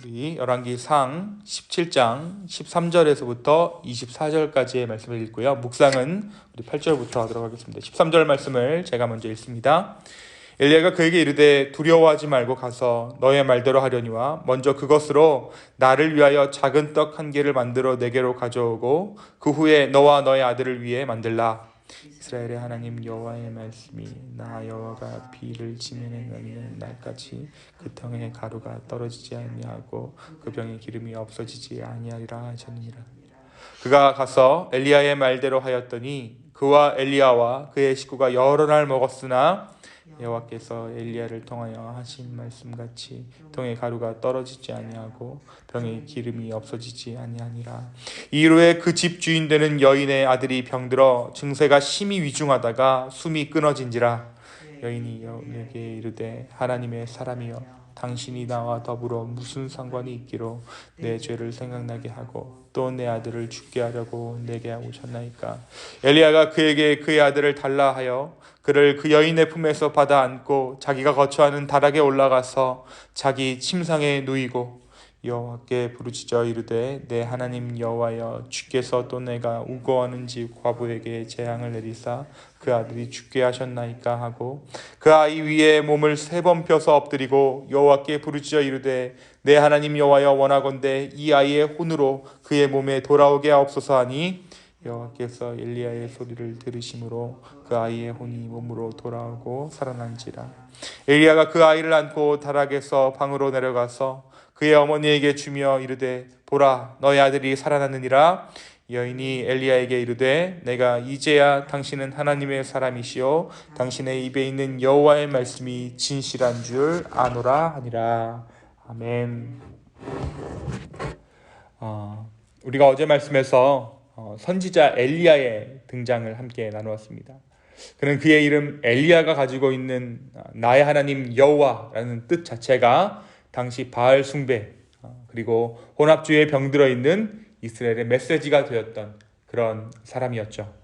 우리 열왕기상 17장 13절에서부터 24절까지의 말씀을 읽고요. 묵상은 우리 8절부터 하도록 하겠습니다. 13절 말씀을 제가 먼저 읽습니다. 엘리야가 그에게 이르되 두려워하지 말고 가서 너의 말대로 하려니와 먼저 그것으로 나를 위하여 작은 떡 한 개를 만들어 내게로 가져오고 그 후에 너와 너의 아들을 위해 만들라. 이스라엘의 하나님 여호와의 말씀이 나 여호와가 비를 지면에 넣는 날까지 그 통에 가루가 떨어지지 아니하고 그 병에 기름이 없어지지 아니하리라 하셨느니라. 그가 가서 엘리야의 말대로 하였더니 그와 엘리야와 그의 식구가 여러 날 먹었으나 여호와께서 엘리야를 통하여 하신 말씀같이 통에 가루가 떨어지지 아니하고 병에 기름이 없어지지 아니하니라. 이후에 그 집 주인 되는 여인의 아들이 병들어 증세가 심히 위중하다가 숨이 끊어진지라. 여인이 여호와에게 이르되 하나님의 사람이여 당신이 나와 더불어 무슨 상관이 있기로 내 죄를 생각나게 하고 또 내 아들을 죽게 하려고 내게 오셨나이까. 엘리야가 그에게 그의 아들을 달라 하여 그를 그 여인의 품에서 받아 안고 자기가 거처하는 다락에 올라가서 자기 침상에 누이고 여호와께 부르짖어 이르되 내 하나님 여호와여 주께서 또 내가 우거하는 집 과부에게 재앙을 내리사 그 아들이 죽게 하셨나이까 하고 그 아이 위에 몸을 3번 펴서 엎드리고 여호와께 부르짖어 이르되 내 하나님 여호와여 원하건대 이 아이의 혼으로 그의 몸에 돌아오게 하옵소서 하니 여호와께서 엘리야의 소리를 들으심으로 그 아이의 혼이 몸으로 돌아오고 살아난지라. 엘리야가 그 아이를 안고 다락에서 방으로 내려가서 그의 어머니에게 주며 이르되 보라 너의 아들이 살아났느니라. 여인이 엘리야에게 이르되 내가 이제야 당신은 하나님의 사람이시요 당신의 입에 있는 여호와의 말씀이 진실한 줄 아노라 하니라. 아멘. 우리가 어제 말씀에서 선지자 엘리야의 등장을 함께 나누었습니다. 그는 그의 이름 엘리야가 가지고 있는 나의 하나님 여호와라는 뜻 자체가 당시 바알 숭배 그리고 혼합주의에 병들어 있는 이스라엘의 메시지가 되었던 그런 사람이었죠.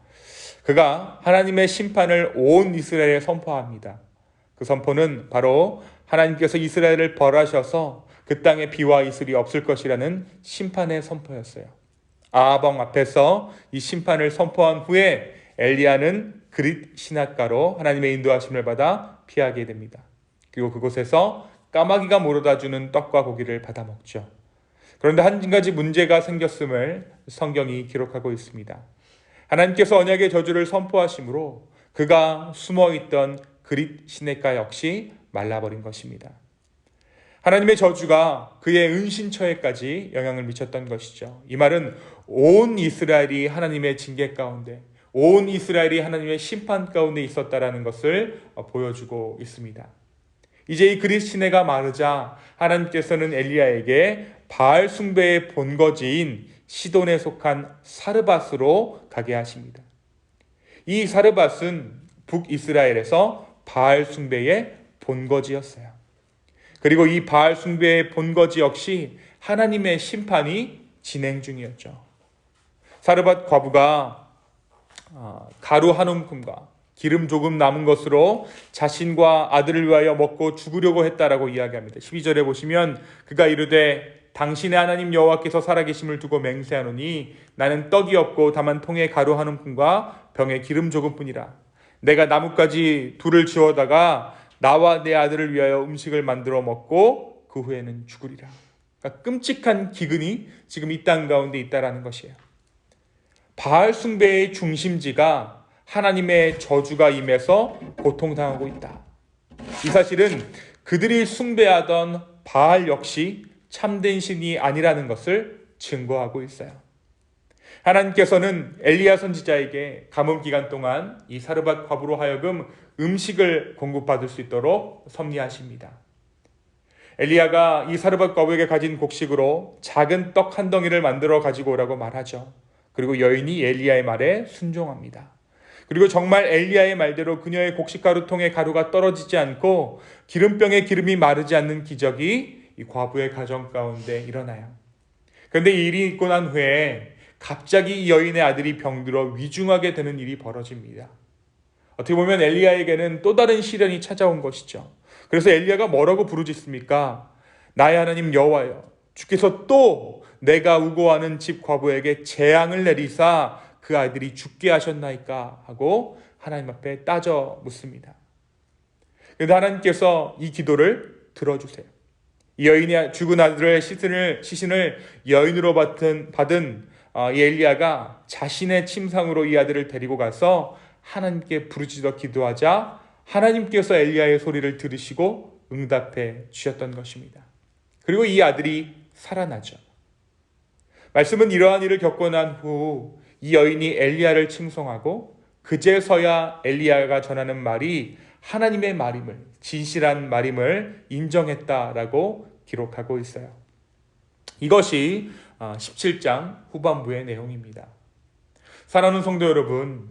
그가 하나님의 심판을 온 이스라엘에 선포합니다. 그 선포는 바로 하나님께서 이스라엘을 벌하셔서 그 땅에 비와 이슬이 없을 것이라는 심판의 선포였어요. 아하방 앞에서 이 심판을 선포한 후에 엘리야는 그릿 시냇가로 하나님의 인도하심을 받아 피하게 됩니다. 그리고 그곳에서 까마귀가 물어다주는 떡과 고기를 받아 먹죠. 그런데 한 가지 문제가 생겼음을 성경이 기록하고 있습니다. 하나님께서 언약의 저주를 선포하심으로 그가 숨어있던 그릿 시냇가 역시 말라버린 것입니다. 하나님의 저주가 그의 은신처에까지 영향을 미쳤던 것이죠. 이 말은 온 이스라엘이 하나님의 징계 가운데, 온 이스라엘이 하나님의 심판 가운데 있었다라는 것을 보여주고 있습니다. 이제 이 그릿 시내가 마르자 하나님께서는 엘리야에게 바알 숭배의 본거지인 시돈에 속한 사르밧으로 가게 하십니다. 이 사르밧은 북이스라엘에서 바알 숭배의 본거지였어요. 그리고 이 바알 숭배의 본거지 역시 하나님의 심판이 진행 중이었죠. 사르밧 과부가 가루 한 움큼과 기름 조금 남은 것으로 자신과 아들을 위하여 먹고 죽으려고 했다라고 이야기합니다. 12절에 보시면 그가 이르되 당신의 하나님 여호와께서 살아계심을 두고 맹세하노니 나는 떡이 없고 다만 통에 가루 한 움큼과 병에 기름 조금뿐이라. 내가 나뭇가지 둘을 지어다가 나와 내 아들을 위하여 음식을 만들어 먹고 그 후에는 죽으리라. 그러니까 끔찍한 기근이 지금 이 땅 가운데 있다라는 것이에요. 바알 숭배의 중심지가 하나님의 저주가 임해서 고통당하고 있다. 이 사실은 그들이 숭배하던 바알 역시 참된 신이 아니라는 것을 증거하고 있어요. 하나님께서는 엘리야 선지자에게 가뭄 기간 동안 이 사르밧 과부로 하여금 음식을 공급받을 수 있도록 섭리하십니다. 엘리야가 이 사르밧 과부에게 가진 곡식으로 작은 떡 한 덩이를 만들어 가지고 오라고 말하죠. 그리고 여인이 엘리야의 말에 순종합니다. 그리고 정말 엘리야의 말대로 그녀의 곡식가루통에 가루가 떨어지지 않고 기름병에 기름이 마르지 않는 기적이 이 과부의 가정 가운데 일어나요. 그런데 이 일이 있고 난 후에 갑자기 이 여인의 아들이 병들어 위중하게 되는 일이 벌어집니다. 어떻게 보면 엘리야에게는 또 다른 시련이 찾아온 것이죠. 그래서 엘리야가 뭐라고 부르짖습니까? 나의 하나님 여호와여 주께서 또 내가 우고하는 집 과부에게 재앙을 내리사 그 아들이 죽게 하셨나이까 하고 하나님 앞에 따져 묻습니다. 그런데 하나님께서 이 기도를 들어주세요. 이 여인이 죽은 아들의 시신을 여인으로 받은 이 엘리야가 자신의 침상으로 이 아들을 데리고 가서 하나님께 부르짖어 기도하자 하나님께서 엘리야의 소리를 들으시고 응답해 주셨던 것입니다. 그리고 이 아들이 살아나죠. 말씀은 이러한 일을 겪고 난 후 이 여인이 엘리야를 칭송하고 그제서야 엘리야가 전하는 말이 하나님의 말임을, 진실한 말임을 인정했다라고 기록하고 있어요. 이것이 17장 후반부의 내용입니다. 사랑하는 성도 여러분,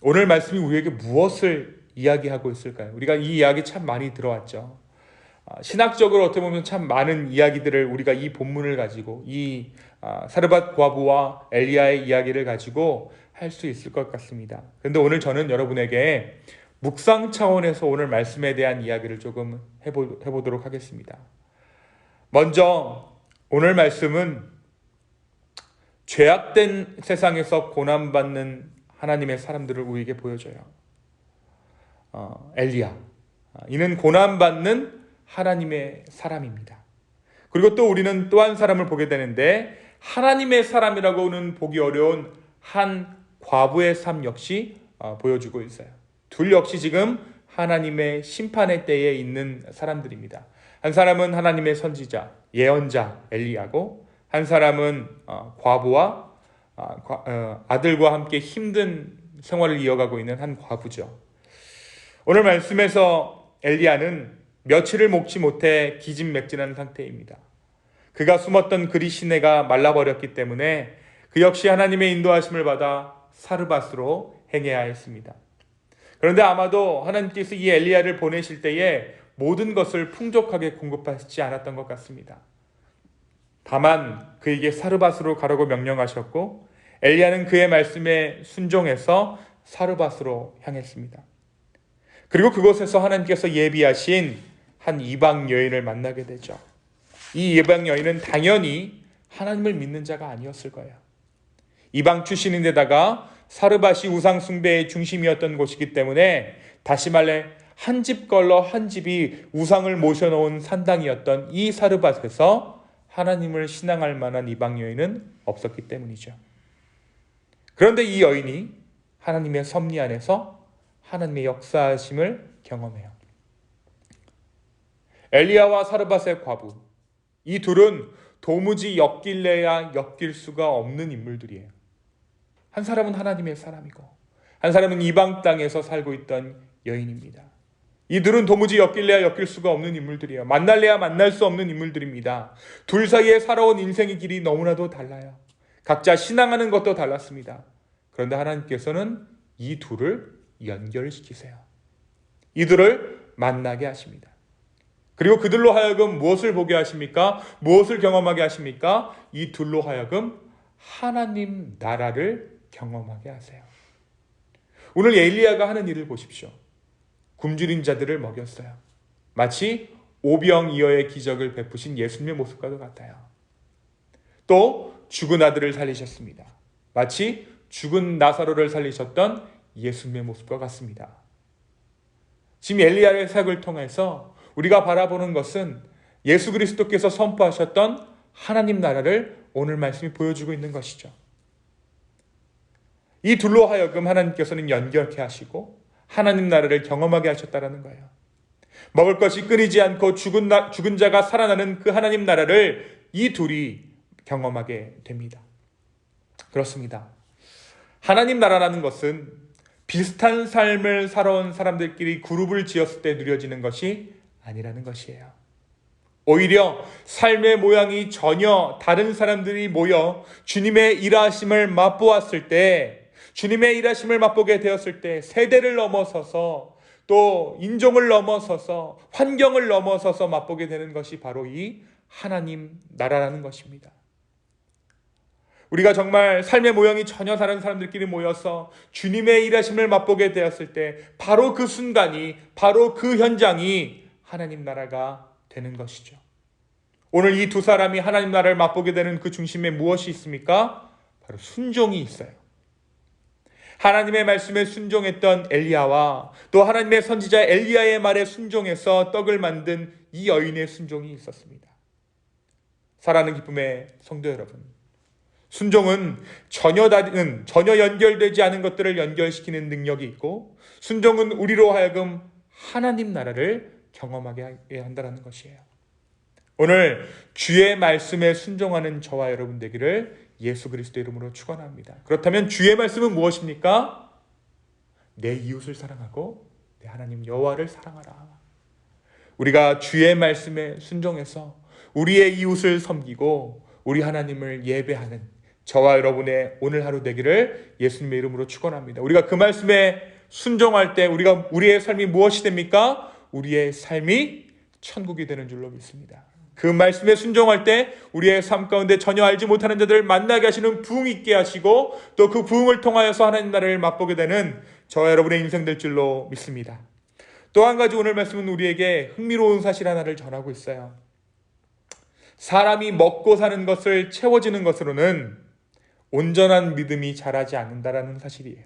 오늘 말씀이 우리에게 무엇을 이야기하고 있을까요? 우리가 이 이야기 참 많이 들어왔죠. 신학적으로 어떻게 보면 참 많은 이야기들을 우리가 이 본문을 가지고 이 사르밧 과부와 엘리야의 이야기를 가지고 할 수 있을 것 같습니다. 그런데 오늘 저는 여러분에게 묵상 차원에서 오늘 말씀에 대한 이야기를 조금 해보도록 하겠습니다. 먼저 오늘 말씀은 죄악된 세상에서 고난받는 하나님의 사람들을 우리에게 보여줘요. 엘리야, 이는 고난받는 하나님의 사람입니다. 그리고 또 우리는 또 한 사람을 보게 되는데 하나님의 사람이라고는 보기 어려운 한 과부의 삶 역시 보여주고 있어요. 둘 역시 지금 하나님의 심판의 때에 있는 사람들입니다. 한 사람은 하나님의 선지자, 예언자 엘리야고, 한 사람은 과부와 아들과 함께 힘든 생활을 이어가고 있는 한 과부죠. 오늘 말씀에서 엘리야는 며칠을 먹지 못해 기진맥진한 상태입니다. 그가 숨었던 그리 시내가 말라버렸기 때문에 그 역시 하나님의 인도하심을 받아 사르밧으로 행해야 했습니다. 그런데 아마도 하나님께서 이 엘리야를 보내실 때에 모든 것을 풍족하게 공급하시지 않았던 것 같습니다. 다만 그에게 사르밧으로 가라고 명령하셨고 엘리야는 그의 말씀에 순종해서 사르밧으로 향했습니다. 그리고 그곳에서 하나님께서 예비하신 한 이방 여인을 만나게 되죠. 이 이방 여인은 당연히 하나님을 믿는 자가 아니었을 거예요. 이방 출신인데다가 사르밧이 우상 숭배의 중심이었던 곳이기 때문에 다시 말해 한 집 걸러 한 집이 우상을 모셔놓은 산당이었던 이 사르밧에서 하나님을 신앙할 만한 이방 여인은 없었기 때문이죠. 그런데 이 여인이 하나님의 섭리 안에서 하나님의 역사하심을 경험해요. 엘리야와 사르밧의 과부, 이 둘은 도무지 엮일래야 엮일 수가 없는 인물들이에요. 한 사람은 하나님의 사람이고 한 사람은 이방 땅에서 살고 있던 여인입니다. 이들은 도무지 엮일래야 엮일 수가 없는 인물들이에요. 만날래야 만날 수 없는 인물들입니다. 둘 사이에 살아온 인생의 길이 너무나도 달라요. 각자 신앙하는 것도 달랐습니다. 그런데 하나님께서는 이 둘을 연결시키세요. 이들을 만나게 하십니다. 그리고 그들로 하여금 무엇을 보게 하십니까? 무엇을 경험하게 하십니까? 이 둘로 하여금 하나님 나라를 경험하게 하세요. 오늘 엘리야가 하는 일을 보십시오. 굶주린 자들을 먹였어요. 마치 오병이어의 기적을 베푸신 예수님의 모습과도 같아요. 또 죽은 아들을 살리셨습니다. 마치 죽은 나사로를 살리셨던 예수님의 모습과 같습니다. 지금 엘리야의 사역을 통해서 우리가 바라보는 것은 예수 그리스도께서 선포하셨던 하나님 나라를 오늘 말씀이 보여주고 있는 것이죠. 이 둘로 하여금 하나님께서는 연결케 하시고 하나님 나라를 경험하게 하셨다는 거예요. 먹을 것이 끊이지 않고 죽은 자가 살아나는 그 하나님 나라를 이 둘이 경험하게 됩니다. 그렇습니다. 하나님 나라라는 것은 비슷한 삶을 살아온 사람들끼리 그룹을 지었을 때 누려지는 것이 아니라는 것이에요. 오히려 삶의 모양이 전혀 다른 사람들이 모여 주님의 일하심을 맛보았을 때, 주님의 일하심을 맛보게 되었을 때 세대를 넘어서서 또 인종을 넘어서서 환경을 넘어서서 맛보게 되는 것이 바로 이 하나님 나라라는 것입니다. 우리가 정말 삶의 모양이 전혀 다른 사람들끼리 모여서 주님의 일하심을 맛보게 되었을 때 바로 그 순간이, 바로 그 현장이 하나님 나라가 되는 것이죠. 오늘 이 두 사람이 하나님 나라를 맛보게 되는 그 중심에 무엇이 있습니까? 바로 순종이 있어요. 하나님의 말씀에 순종했던 엘리야와 또 하나님의 선지자 엘리야의 말에 순종해서 떡을 만든 이 여인의 순종이 있었습니다. 사랑하는 기쁨의 성도 여러분, 순종은 전혀 연결되지 않은 것들을 연결시키는 능력이 있고, 순종은 우리로 하여금 하나님 나라를 경험하게 한다는 것이에요. 오늘 주의 말씀에 순종하는 저와 여러분 되기를 예수 그리스도 이름으로 축원합니다. 그렇다면 주의 말씀은 무엇입니까? 내 이웃을 사랑하고 내 하나님 여호와를 사랑하라. 우리가 주의 말씀에 순종해서 우리의 이웃을 섬기고 우리 하나님을 예배하는 저와 여러분의 오늘 하루 되기를 예수님의 이름으로 축원합니다. 우리가 그 말씀에 순종할 때 우리의 삶이 무엇이 됩니까? 우리의 삶이 천국이 되는 줄로 믿습니다. 그 말씀에 순종할 때 우리의 삶 가운데 전혀 알지 못하는 자들을 만나게 하시는 부흥 있게 하시고, 또 그 부흥을 통하여서 하나님 나라를 맛보게 되는 저와 여러분의 인생 될 줄로 믿습니다. 또 한 가지 오늘 말씀은 우리에게 흥미로운 사실 하나를 전하고 있어요. 사람이 먹고 사는 것을 채워지는 것으로는 온전한 믿음이 자라지 않는다라는 사실이에요.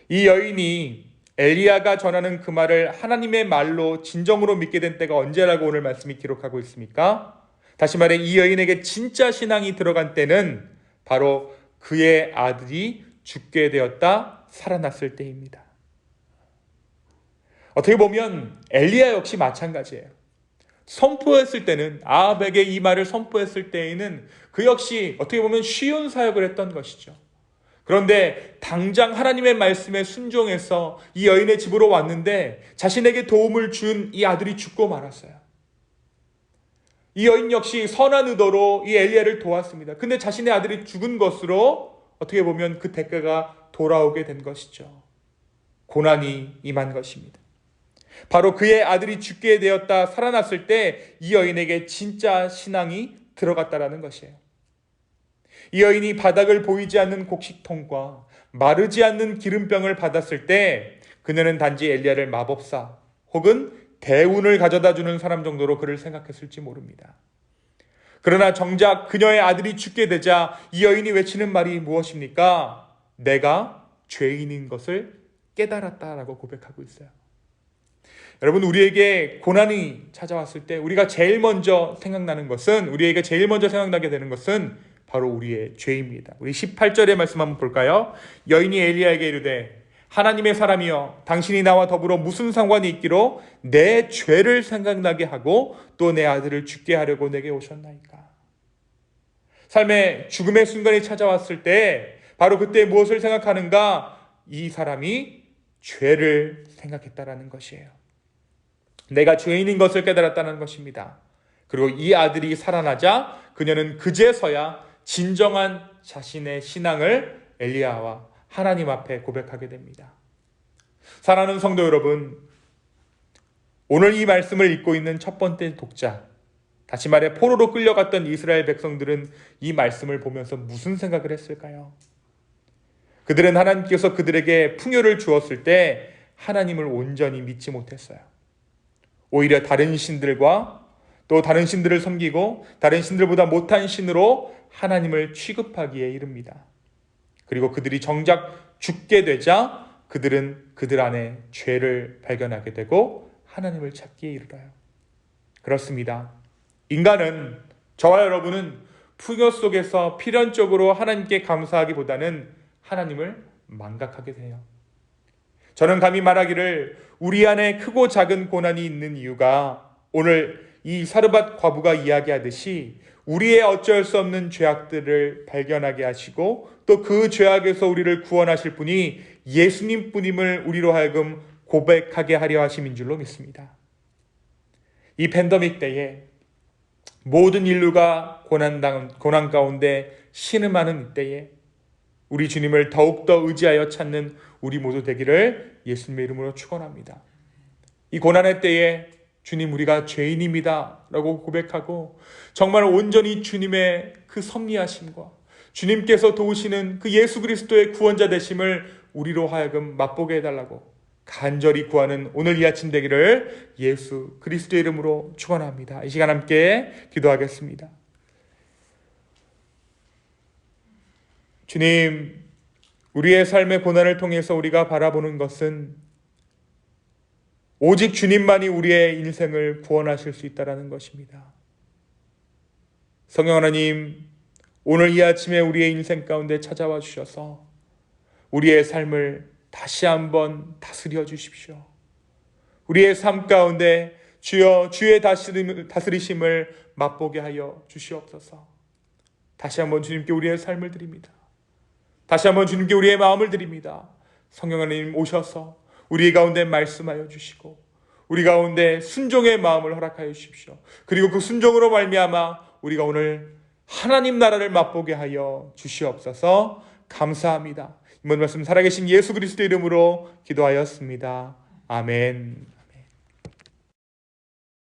이 여인이 엘리야가 전하는 그 말을 하나님의 말로 진정으로 믿게 된 때가 언제라고 오늘 말씀이 기록하고 있습니까? 다시 말해 이 여인에게 진짜 신앙이 들어간 때는 바로 그의 아들이 죽게 되었다 살아났을 때입니다. 어떻게 보면 엘리야 역시 마찬가지예요. 선포했을 때는, 아합에게 이 말을 선포했을 때에는 그 역시 어떻게 보면 쉬운 사역을 했던 것이죠. 그런데 당장 하나님의 말씀에 순종해서 이 여인의 집으로 왔는데 자신에게 도움을 준 이 아들이 죽고 말았어요. 이 여인 역시 선한 의도로 이 엘리야를 도왔습니다. 근데 자신의 아들이 죽은 것으로 어떻게 보면 그 대가가 돌아오게 된 것이죠. 고난이 임한 것입니다. 바로 그의 아들이 죽게 되었다 살아났을 때 이 여인에게 진짜 신앙이 들어갔다라는 것이에요. 이 여인이 바닥을 보이지 않는 곡식통과 마르지 않는 기름병을 받았을 때 그녀는 단지 엘리야를 마법사 혹은 대운을 가져다주는 사람 정도로 그를 생각했을지 모릅니다. 그러나 정작 그녀의 아들이 죽게 되자 이 여인이 외치는 말이 무엇입니까? 내가 죄인인 것을 깨달았다라고 고백하고 있어요. 여러분, 우리에게 고난이 찾아왔을 때 우리가 제일 먼저 생각나는 것은, 우리에게 제일 먼저 생각나게 되는 것은 바로 우리의 죄입니다. 우리 18절의 말씀 한번 볼까요? 여인이 엘리야에게 이르되 하나님의 사람이여 당신이 나와 더불어 무슨 상관이 있기로 내 죄를 생각나게 하고 또 내 아들을 죽게 하려고 내게 오셨나이까. 삶의 죽음의 순간이 찾아왔을 때 바로 그때 무엇을 생각하는가? 이 사람이 죄를 생각했다라는 것이에요. 내가 죄인인 것을 깨달았다는 것입니다. 그리고 이 아들이 살아나자 그녀는 그제서야 진정한 자신의 신앙을 엘리야와 하나님 앞에 고백하게 됩니다. 사랑하는 성도 여러분, 오늘 이 말씀을 읽고 있는 첫 번째 독자, 다시 말해 포로로 끌려갔던 이스라엘 백성들은 이 말씀을 보면서 무슨 생각을 했을까요? 그들은 하나님께서 그들에게 풍요를 주었을 때 하나님을 온전히 믿지 못했어요. 오히려 다른 신들과 또 다른 신들을 섬기고 다른 신들보다 못한 신으로 하나님을 취급하기에 이릅니다. 그리고 그들이 정작 죽게 되자 그들은 그들 안에 죄를 발견하게 되고 하나님을 찾기에 이르러요. 그렇습니다. 인간은, 저와 여러분은 풍요 속에서 필연적으로 하나님께 감사하기보다는 하나님을 망각하게 돼요. 저는 감히 말하기를 우리 안에 크고 작은 고난이 있는 이유가 오늘 이 사르밧 과부가 이야기하듯이 우리의 어쩔 수 없는 죄악들을 발견하게 하시고 또 그 죄악에서 우리를 구원하실 분이 예수님 뿐임을 우리로 하여금 고백하게 하려 하심인 줄로 믿습니다. 이 팬데믹 때에 모든 인류가 고난 가운데 신음하는 이때에 우리 주님을 더욱더 의지하여 찾는 우리 모두 되기를 예수님의 이름으로 축원합니다. 이 고난의 때에 주님, 우리가 죄인입니다 라고 고백하고 정말 온전히 주님의 그 섭리하심과 주님께서 도우시는 그 예수 그리스도의 구원자 되심을 우리로 하여금 맛보게 해달라고 간절히 구하는 오늘 이 아침 되기를 예수 그리스도의 이름으로 축원합니다. 이 시간 함께 기도하겠습니다. 주님, 우리의 삶의 고난을 통해서 우리가 바라보는 것은 오직 주님만이 우리의 인생을 구원하실 수 있다는 것입니다. 성령 하나님, 오늘 이 아침에 우리의 인생 가운데 찾아와 주셔서 우리의 삶을 다시 한번 다스려 주십시오. 우리의 삶 가운데 주여 주의 다스리심을 맛보게 하여 주시옵소서. 다시 한번 주님께 우리의 삶을 드립니다. 다시 한번 주님께 우리의 마음을 드립니다. 성령 하나님 오셔서 우리 가운데 말씀하여 주시고 우리 가운데 순종의 마음을 허락하여 주십시오. 그리고 그 순종으로 말미암아 우리가 오늘 하나님 나라를 맛보게 하여 주시옵소서. 감사합니다. 이번 말씀 살아계신 예수 그리스도 이름으로 기도하였습니다. 아멘.